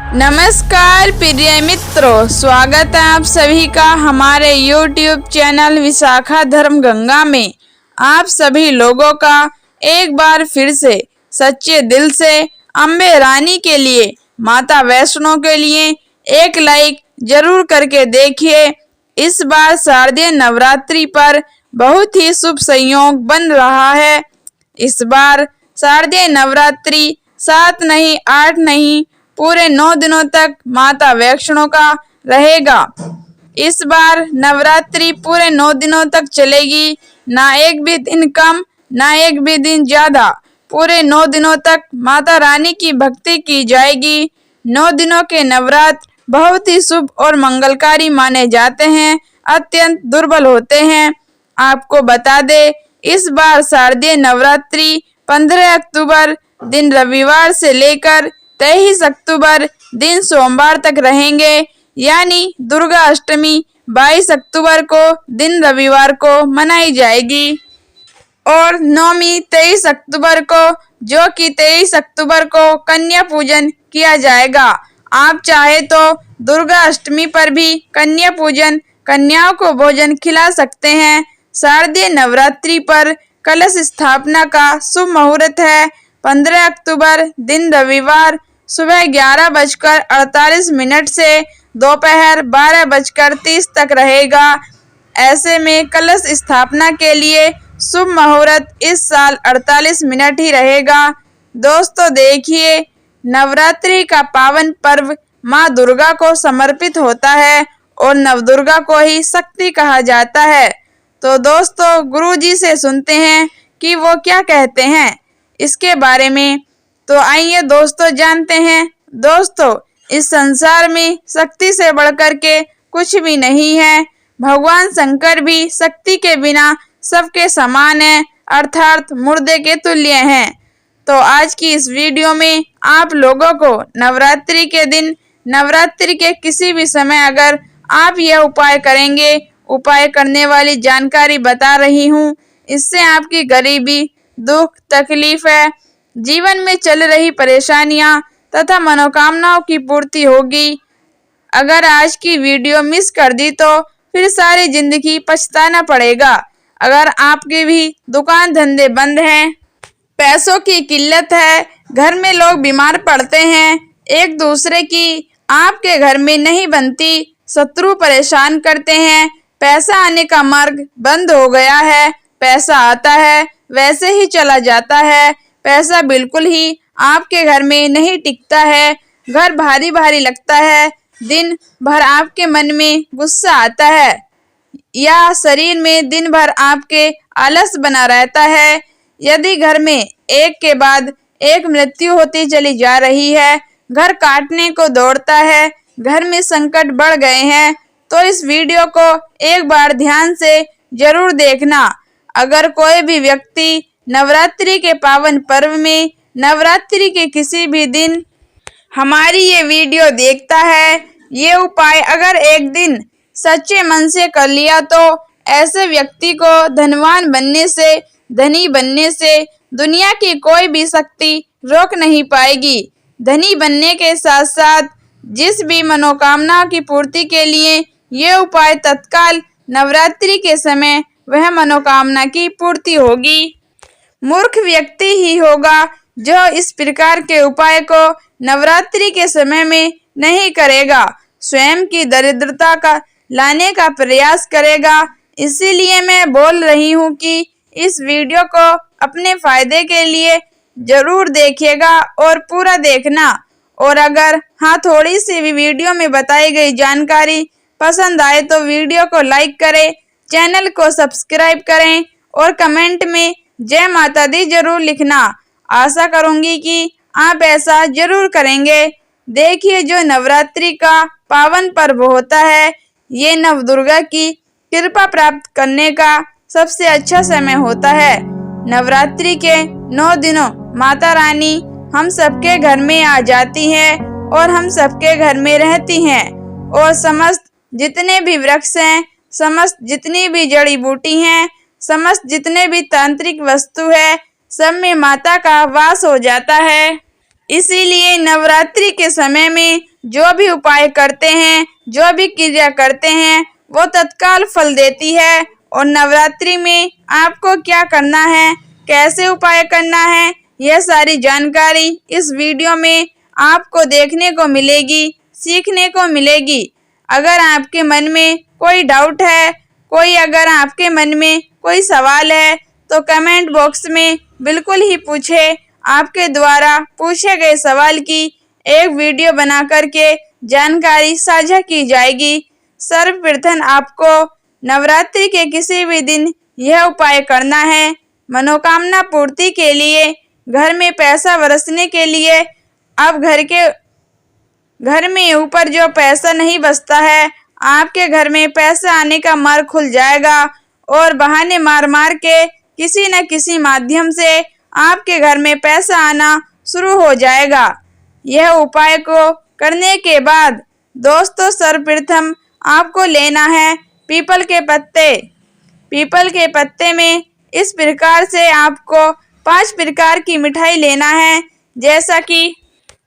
नमस्कार प्रिय मित्रों, स्वागत है आप सभी का हमारे YouTube चैनल विशाखा धर्म गंगा में। आप सभी लोगों का एक बार फिर से सच्चे दिल से अम्बे रानी के लिए, माता वैष्णो के लिए एक लाइक जरूर करके देखिए। इस बार शारदीय नवरात्रि पर बहुत ही शुभ संयोग बन रहा है। इस बार शारदीय नवरात्रि 7 नहीं 8 नहीं पूरे 9 दिनों तक माता वैष्णो का रहेगा। इस बार नवरात्रि पूरे 9 दिनों तक चलेगी, ना एक भी दिन कम ना एक भी दिन ज्यादा। पूरे 9 दिनों तक माता रानी की भक्ति की जाएगी। 9 दिनों के नवरात्र बहुत ही शुभ और मंगलकारी माने जाते हैं, अत्यंत दुर्बल होते हैं। आपको बता दे, इस बार शारदीय नवरात्रि 15 अक्टूबर दिन रविवार से लेकर 23 अक्टूबर दिन सोमवार तक रहेंगे, यानी दुर्गा अष्टमी 22 अक्टूबर को दिन रविवार को मनाई जाएगी और नवमी 23 अक्टूबर को, जो कि 23 अक्टूबर को कन्या पूजन किया जाएगा। आप चाहे तो दुर्गा अष्टमी पर भी कन्या पूजन, कन्याओं को भोजन खिला सकते हैं। शारदीय नवरात्रि पर कलश स्थापना का शुभ मुहूर्त है 15 अक्टूबर दिन रविवार सुबह 11:48 से दोपहर 12:30 तक रहेगा। ऐसे में कलश स्थापना के लिए शुभ मुहूर्त इस साल 48 मिनट ही रहेगा। दोस्तों देखिए, नवरात्रि का पावन पर्व माँ दुर्गा को समर्पित होता है और नवदुर्गा को ही शक्ति कहा जाता है। तो दोस्तों गुरुजी से सुनते हैं कि वो क्या कहते हैं इसके बारे में। तो आइए दोस्तों जानते हैं। दोस्तों, इस संसार में शक्ति से बढ़कर के कुछ भी नहीं है। भगवान शंकर भी शक्ति के बिना सबके समान है, अर्थात मुर्दे के तुल्य हैं। तो आज की इस वीडियो में आप लोगों को नवरात्रि के दिन, नवरात्रि के किसी भी समय अगर आप यह उपाय करेंगे, उपाय करने वाली जानकारी बता रही हूँ, इससे आपकी गरीबी, दुख, तकलीफ है, जीवन में चल रही परेशानियां तथा मनोकामनाओं की पूर्ति होगी। अगर आज की वीडियो मिस कर दी तो फिर सारी जिंदगी पछताना पड़ेगा। अगर आपके भी दुकान धंधे बंद हैं, पैसों की किल्लत है, घर में लोग बीमार पड़ते हैं, एक दूसरे की आपके घर में नहीं बनती, शत्रु परेशान करते हैं, पैसा आने का मार्ग बंद हो गया है, पैसा आता है वैसे ही चला जाता है, पैसा बिल्कुल ही आपके घर में नहीं टिकता है, घर भारी भारी लगता है, दिन भर आपके मन में गुस्सा आता है या शरीर में दिन भर आपके आलस बना रहता है। यदि घर में एक के बाद एक मृत्यु होती चली जा रही है, घर काटने को दौड़ता है, घर में संकट बढ़ गए हैं, तो इस वीडियो को एक बार ध्यान से जरूर देखना। अगर कोई भी व्यक्ति नवरात्रि के पावन पर्व में, नवरात्रि के किसी भी दिन हमारी ये वीडियो देखता है, ये उपाय अगर एक दिन सच्चे मन से कर लिया तो ऐसे व्यक्ति को धनवान बनने से, धनी बनने से दुनिया की कोई भी शक्ति रोक नहीं पाएगी। धनी बनने के साथ साथ जिस भी मनोकामना की पूर्ति के लिए ये उपाय तत्काल नवरात्रि के समय वह मनोकामना की पूर्ति होगी। मूर्ख व्यक्ति ही होगा जो इस प्रकार के उपाय को नवरात्रि के समय में नहीं करेगा, स्वयं की दरिद्रता का लाने का प्रयास करेगा। इसीलिए मैं बोल रही हूँ कि इस वीडियो को अपने फायदे के लिए जरूर देखिएगा और पूरा देखना। और अगर थोड़ी सी भी वीडियो में बताई गई जानकारी पसंद आए तो वीडियो को लाइक करें, चैनल को सब्सक्राइब करें और कमेंट में जय माता दी जरूर लिखना। आशा करूंगी कि आप ऐसा जरूर करेंगे। देखिए, जो नवरात्रि का पावन पर्व होता है, ये नवदुर्गा की कृपा प्राप्त करने का सबसे अच्छा समय होता है। नवरात्रि के 9 दिनों माता रानी हम सबके घर में आ जाती हैं और हम सबके घर में रहती हैं और समस्त जितने भी वृक्ष हैं, समस्त जितनी भी जड़ी बूटी हैं, समस्त जितने भी तांत्रिक वस्तु है, सब में माता का वास हो जाता है। इसीलिए नवरात्रि के समय में जो भी उपाय करते हैं, जो भी क्रिया करते हैं, वो तत्काल फल देती है। और नवरात्रि में आपको क्या करना है, कैसे उपाय करना है, यह सारी जानकारी इस वीडियो में आपको देखने को मिलेगी, सीखने को मिलेगी। अगर आपके मन में कोई डाउट है, अगर आपके मन में कोई सवाल है, तो कमेंट बॉक्स में बिल्कुल ही पूछे। आपके द्वारा पूछे गए सवाल की एक वीडियो बना करके जानकारी साझा की जाएगी। सर्वप्रथम आपको नवरात्रि के किसी भी दिन यह उपाय करना है। मनोकामना पूर्ति के लिए, घर में पैसा बरसने के लिए। अब घर में ऊपर जो पैसा नहीं बचता है, आपके घर में पैसा आने का मार्ग खुल जाएगा और बहाने मार मार के किसी न किसी माध्यम से आपके घर में पैसा आना शुरू हो जाएगा। यह उपाय को करने के बाद दोस्तों, सर्वप्रथम आपको लेना है पीपल के पत्ते। पीपल के पत्ते में इस प्रकार से आपको 5 प्रकार की मिठाई लेना है। जैसा कि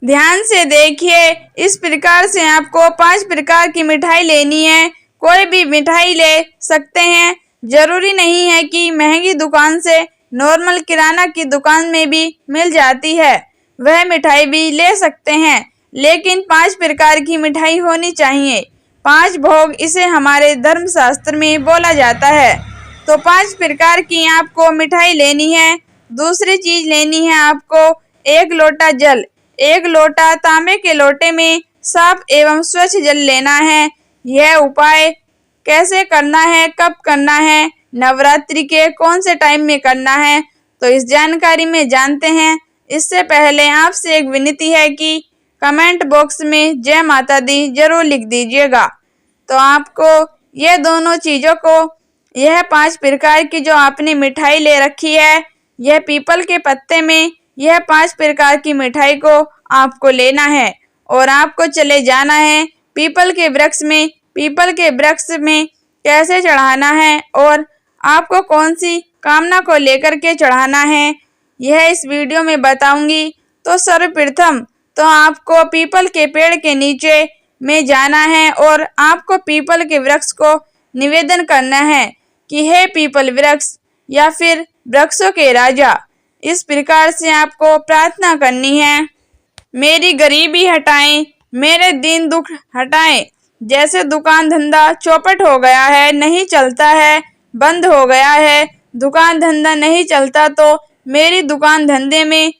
ध्यान से देखिए, इस प्रकार से आपको 5 प्रकार की मिठाई लेनी है। कोई भी मिठाई ले सकते हैं, जरूरी नहीं है कि महंगी दुकान से, नॉर्मल किराना की दुकान में भी मिल जाती है, वह मिठाई भी ले सकते हैं, लेकिन 5 प्रकार की मिठाई होनी चाहिए। 5 भोग इसे हमारे धर्मशास्त्र में बोला जाता है। तो 5 प्रकार की आपको मिठाई लेनी है। दूसरी चीज लेनी है आपको 1 लोटा जल। 1 लोटा तांबे के लोटे में साफ एवं स्वच्छ जल लेना है। यह उपाय कैसे करना है, कब करना है, नवरात्रि के कौन से टाइम में करना है, तो इस जानकारी में जानते हैं। इससे पहले आपसे एक विनती है कि कमेंट बॉक्स में जय माता दी जरूर लिख दीजिएगा। तो आपको ये दोनों चीज़ों को, यह 5 प्रकार की जो आपने मिठाई ले रखी है, यह पीपल के पत्ते में यह 5 प्रकार की मिठाई को आपको लेना है और आपको चले जाना है पीपल के वृक्ष में। पीपल के वृक्ष में कैसे चढ़ाना है और आपको कौन सी कामना को लेकर के चढ़ाना है, यह इस वीडियो में बताऊंगी। तो सर्वप्रथम तो आपको पीपल के पेड़ के नीचे में जाना है और आपको पीपल के वृक्ष को निवेदन करना है कि हे पीपल वृक्ष या फिर वृक्षों के राजा, इस प्रकार से आपको प्रार्थना करनी है। मेरी गरीबी हटाएं, मेरे दीन दुख हटाएं। जैसे दुकान धंधा चौपट हो गया है, नहीं चलता है, बंद हो गया है, दुकान धंधा नहीं चलता, तो मेरी दुकान धंधे में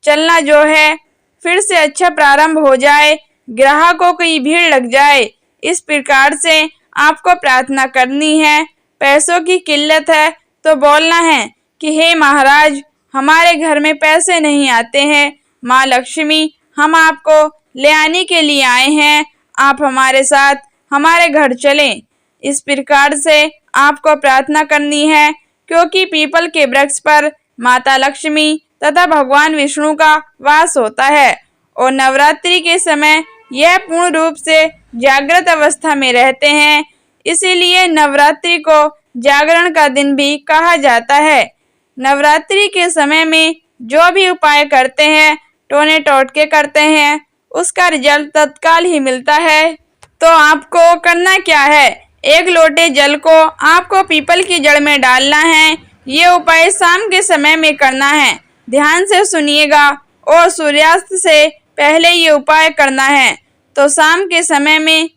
चलना जो है फिर से अच्छा प्रारंभ हो जाए, ग्राहकों की भीड़ लग जाए। इस प्रकार से आपको प्रार्थना करनी है। पैसों की किल्लत है तो बोलना है कि हे महाराज, हमारे घर में पैसे नहीं आते हैं, माँ लक्ष्मी हम आपको ले आने के लिए आए हैं, आप हमारे साथ हमारे घर चलें। इस प्रकार से आपको प्रार्थना करनी है, क्योंकि पीपल के वृक्ष पर माता लक्ष्मी तथा भगवान विष्णु का वास होता है और नवरात्रि के समय यह पूर्ण रूप से जागृत अवस्था में रहते हैं। इसीलिए नवरात्रि को जागरण का दिन भी कहा जाता है। नवरात्रि के समय में जो भी उपाय करते हैं, टोने टोटके करते हैं, उसका रिजल्ट तत्काल ही मिलता है। तो आपको करना क्या है, 1 लोटे जल को आपको पीपल की जड़ में डालना है। ये उपाय शाम के समय में करना है, ध्यान से सुनिएगा, और सूर्यास्त से पहले ये उपाय करना है। तो शाम के समय में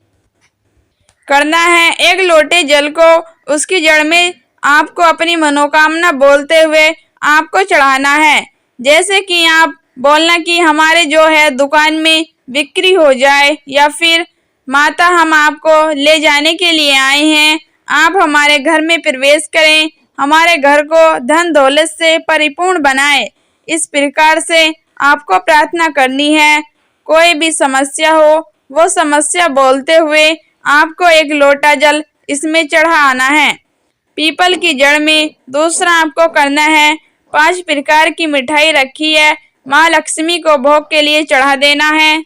करना है। 1 लोटे जल को उसकी जड़ में आपको अपनी मनोकामना बोलते हुए आपको चढ़ाना है। जैसे कि आप बोलना कि हमारे जो है दुकान में बिक्री हो जाए, या फिर माता हम आपको ले जाने के लिए आए हैं, आप हमारे घर में प्रवेश करें, हमारे घर को धन दौलत से परिपूर्ण बनाए। इस प्रकार से आपको प्रार्थना करनी है। कोई भी समस्या हो, वो समस्या बोलते हुए आपको 1 लोटा जल इसमें चढ़ा आना है पीपल की जड़ में। दूसरा आपको करना है, 5 प्रकार की मिठाई रखी है, माँ लक्ष्मी को भोग के लिए चढ़ा देना है।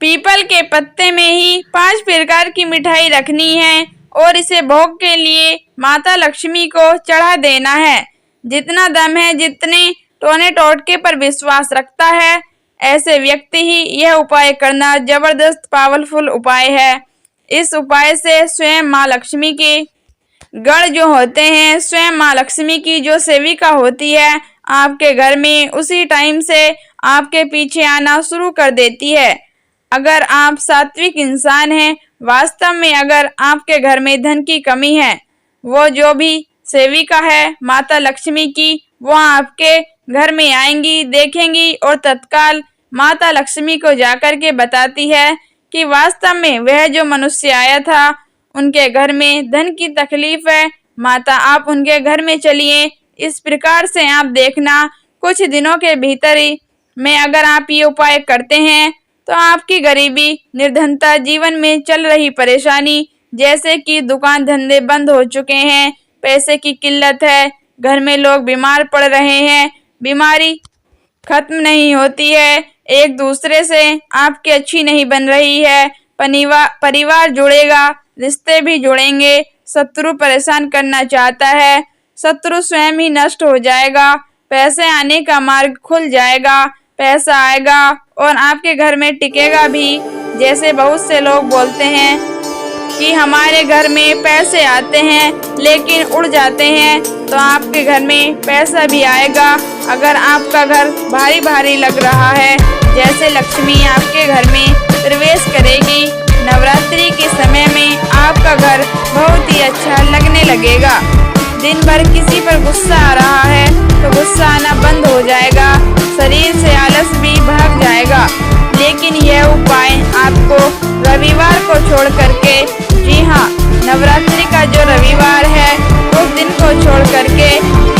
पीपल के पत्ते में ही 5 प्रकार की मिठाई रखनी है और इसे भोग के लिए माता लक्ष्मी को चढ़ा देना है। जितना दम है, जितने टोने टोटके पर विश्वास रखता है, ऐसे व्यक्ति ही यह उपाय करना जबरदस्त पावरफुल उपाय है। इस उपाय से स्वयं माँ लक्ष्मी के गण जो होते हैं, स्वयं माँ लक्ष्मी की जो सेविका होती है आपके घर में, उसी टाइम से आपके पीछे आना शुरू कर देती है। अगर आप सात्विक इंसान हैं, वास्तव में अगर आपके घर में धन की कमी है, वो जो भी सेविका है माता लक्ष्मी की, वो आपके घर में आएंगी, देखेंगी और तत्काल माता लक्ष्मी को जाकर के बताती है कि वास्तव में वह जो मनुष्य आया था उनके घर में धन की तकलीफ है, माता आप उनके घर में चलिए। इस प्रकार से आप देखना कुछ दिनों के भीतर ही में अगर आप ये उपाय करते हैं तो आपकी गरीबी, निर्धनता, जीवन में चल रही परेशानी जैसे कि दुकान धंधे बंद हो चुके हैं, पैसे की किल्लत है, घर में लोग बीमार पड़ रहे हैं, बीमारी खत्म नहीं होती है, एक दूसरे से आपकी अच्छी नहीं बन रही है, परिवार जुड़ेगा, रिश्ते भी जुड़ेंगे, शत्रु परेशान करना चाहता है, शत्रु स्वयं ही नष्ट हो जाएगा, पैसे आने का मार्ग खुल जाएगा, पैसा आएगा और आपके घर में टिकेगा भी। जैसे बहुत से लोग बोलते हैं कि हमारे घर में पैसे आते हैं लेकिन उड़ जाते हैं, तो आपके घर में पैसा भी आएगा। अगर आपका घर भारी भारी लग रहा है, जैसे लक्ष्मी आपके घर में प्रवेश करेगी, नवरात्रि के समय में आपका घर बहुत ही अच्छा लगने लगेगा। दिन भर किसी पर गुस्सा आ रहा है तो गुस्सा आना बंद हो जाएगा, शरीर से आलस भी भाग जाएगा। लेकिन यह उपाय आपको रविवार को छोड़ करके, जी हाँ, नवरात्रि का जो रविवार है उस दिन को छोड़ करके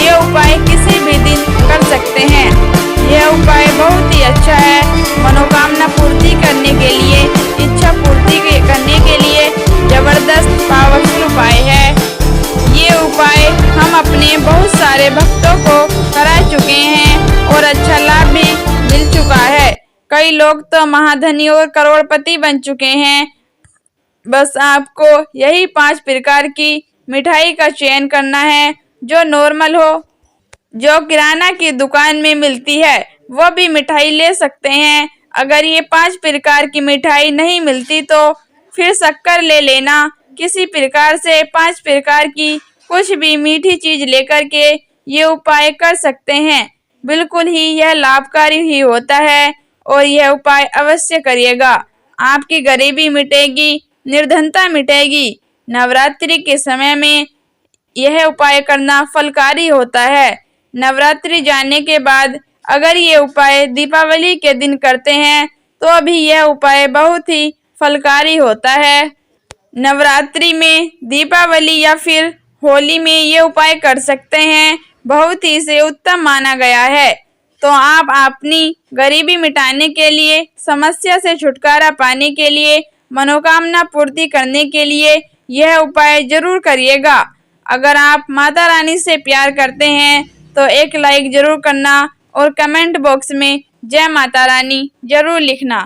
ये उपाय किसी भी दिन कर सकते हैं। यह उपाय बहुत ही अच्छा है, मनोकामना पूर्ति करने के लिए, इच्छा पूर्ति करने के लिए जबरदस्त पावरफुल उपाय है। ये उपाय हम अपने बहुत सारे भक्तों को करा चुके हैं और अच्छा लाभ भी मिल चुका है। कई लोग तो महाधनी और करोड़पति बन चुके हैं। बस आपको यही 5 प्रकार की मिठाई का चयन करना है, जो नॉर्मल हो, जो किराना की दुकान में मिलती है वो भी मिठाई ले सकते हैं। अगर ये 5 प्रकार की मिठाई नहीं मिलती तो फिर शक्कर ले लेना। किसी प्रकार से 5 प्रकार की कुछ भी मीठी चीज लेकर के ये उपाय कर सकते हैं। बिल्कुल ही यह लाभकारी ही होता है और यह उपाय अवश्य करिएगा। आपकी गरीबी मिटेगी, निर्धनता मिटेगी। नवरात्रि के समय में यह उपाय करना फलकारी होता है। नवरात्रि जाने के बाद अगर ये उपाय दीपावली के दिन करते हैं तो भी यह उपाय बहुत ही फलकारी होता है। नवरात्रि में, दीपावली या फिर होली में ये उपाय कर सकते हैं, बहुत ही इसे उत्तम माना गया है। तो आप अपनी गरीबी मिटाने के लिए, समस्या से छुटकारा पाने के लिए, मनोकामना पूर्ति करने के लिए यह उपाय जरूर करिएगा। अगर आप माता रानी से प्यार करते हैं तो एक लाइक जरूर करना और कमेंट बॉक्स में जय माता रानी जरूर लिखना।